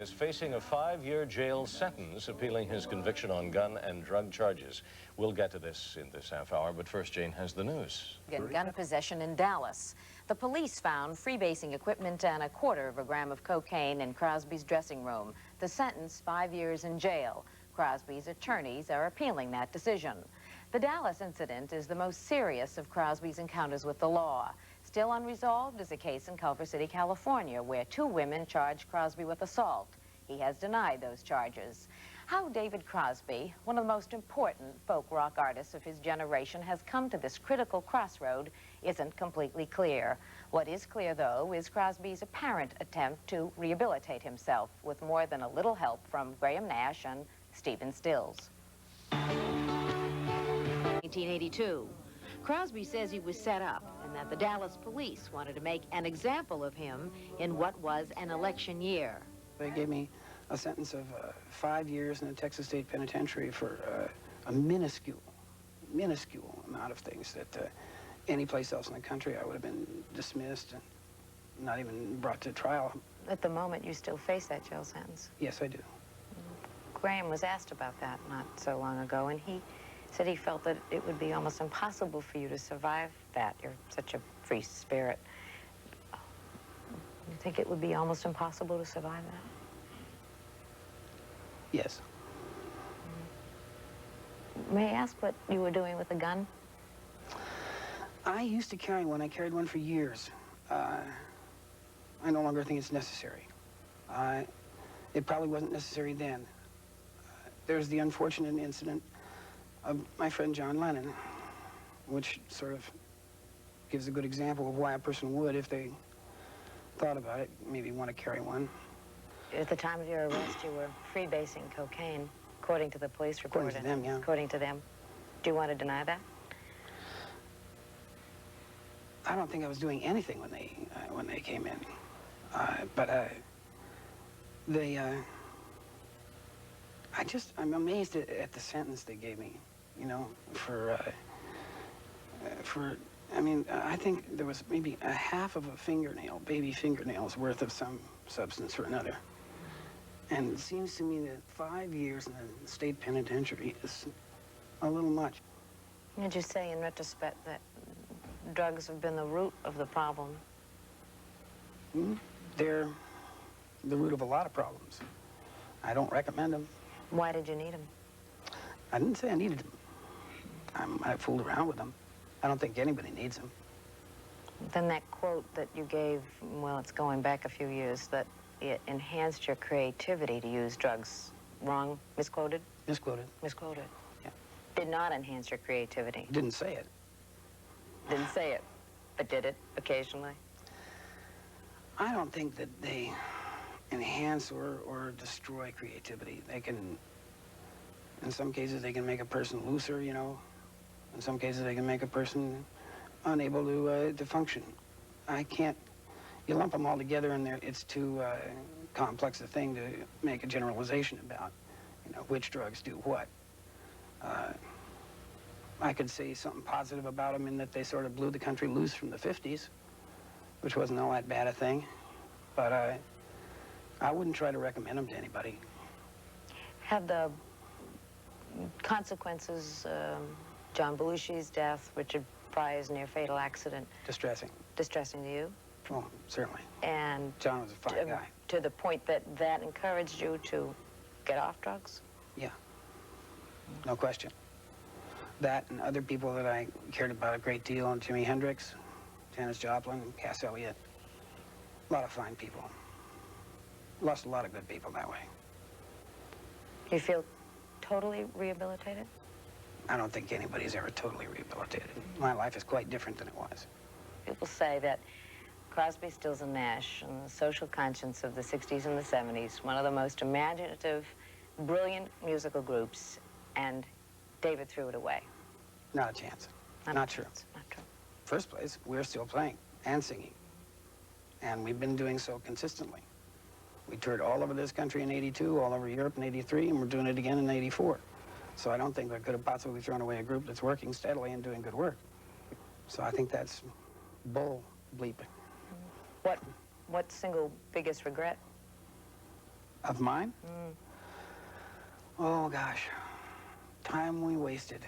Is facing a 5-year jail sentence appealing his conviction on gun and drug charges. We'll get to this in this half hour, but first Jane has the news. Gun possession in Dallas. The police found freebasing equipment and 1/4 gram of cocaine in Crosby's dressing room. The sentence, 5 years in jail. Crosby's attorneys are appealing that decision. The Dallas incident is the most serious of Crosby's encounters with the law. Still unresolved is a case in Culver City, California, where 2 women charged Crosby with assault. He has denied those charges. How David Crosby, one of the most important folk rock artists of his generation, has come to this critical crossroad isn't completely clear. What is clear, though, is Crosby's apparent attempt to rehabilitate himself with more than a little help from Graham Nash and Stephen Stills. 1982. Crosby says he was set up and that the Dallas police wanted to make an example of him in what was an election year. They gave me a sentence of 5 years in the Texas State Penitentiary for a minuscule amount of things that any place else in the country I would have been dismissed and not even brought to trial. At the moment, you still face that jail sentence? Yes, I do. Graham was asked about that not so long ago, and he said he felt that it would be almost impossible for you to survive that. You're such a free spirit. You think it would be almost impossible to survive that? Yes. May I ask what you were doing with the gun? I used to carry one. I carried one for years. I no longer think it's necessary. It probably wasn't necessary then. There's the unfortunate incident of my friend John Lennon, which sort of gives a good example of why a person would, if they thought about it, maybe want to carry one. At the time of your arrest, you were freebasing cocaine, according to the police report. According to them, yeah. According to them. Do you want to deny that? I don't think I was doing anything when they came in, I'm amazed at the sentence they gave me, you know, I think there was maybe a half of a fingernail, baby fingernail's worth of some substance or another. And it seems to me that 5 years in the state penitentiary is a little much. Did you say in retrospect that drugs have been the root of the problem? They're the root of a lot of problems. I don't recommend them. Why did you need them? I didn't say I needed them. I fooled around with them. I don't think anybody needs them. Then that quote that you gave, well, it's going back a few years, that it enhanced your creativity to use drugs. Wrong? Misquoted? Misquoted. Misquoted. Yeah. Did not enhance your creativity. Didn't say it. Didn't say it, but did it occasionally? I don't think that they enhance or destroy creativity. They can, in some cases, they can make a person looser, you know. In some cases, they can make a person unable to function. You lump them all together and it's too complex a thing to make a generalization about, you know, which drugs do what. I could say something positive about them in that they sort of blew the country loose from the 50s, which wasn't all that bad a thing. But I wouldn't try to recommend them to anybody. Have the consequences, John Belushi's death, Richard Pryor's near-fatal accident... Distressing. Distressing to you? Oh, certainly. And... John was a fine guy. To the point that encouraged you to get off drugs? Yeah. No question. That and other people that I cared about a great deal, and Jimi Hendrix, Janis Joplin, Cass Elliot. A lot of fine people. Lost a lot of good people that way. You feel totally rehabilitated? I don't think anybody's ever totally rehabilitated. My life is quite different than it was. People say that Crosby, Stills, and Nash, and the social conscience of the 60s and the 70s, one of the most imaginative, brilliant musical groups, and David threw it away. Not a chance. Not true. Not true. First place, we're still playing and singing. And we've been doing so consistently. We toured all over this country in '82, all over Europe in '83, and we're doing it again in '84. So I don't think we could have possibly thrown away a group that's working steadily and doing good work. So I think that's bull bleep. What single biggest regret? Of mine? Oh, gosh. Time we wasted.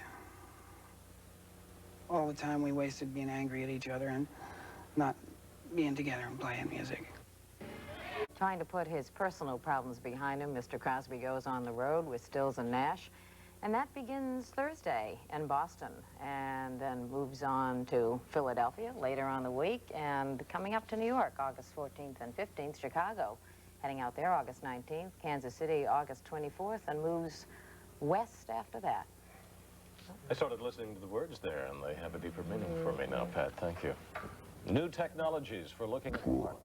All the time we wasted being angry at each other and not being together and playing music. Trying to put his personal problems behind him, Mr. Crosby goes on the road with Stills and Nash. And that begins Thursday in Boston, and then moves on to Philadelphia later on the week, and coming up to New York, August 14th and 15th, Chicago, heading out there August 19th, Kansas City, August 24th, and moves west after that. I started listening to the words there, and they have a deeper meaning for me now, Pat. Thank you. New technologies for looking at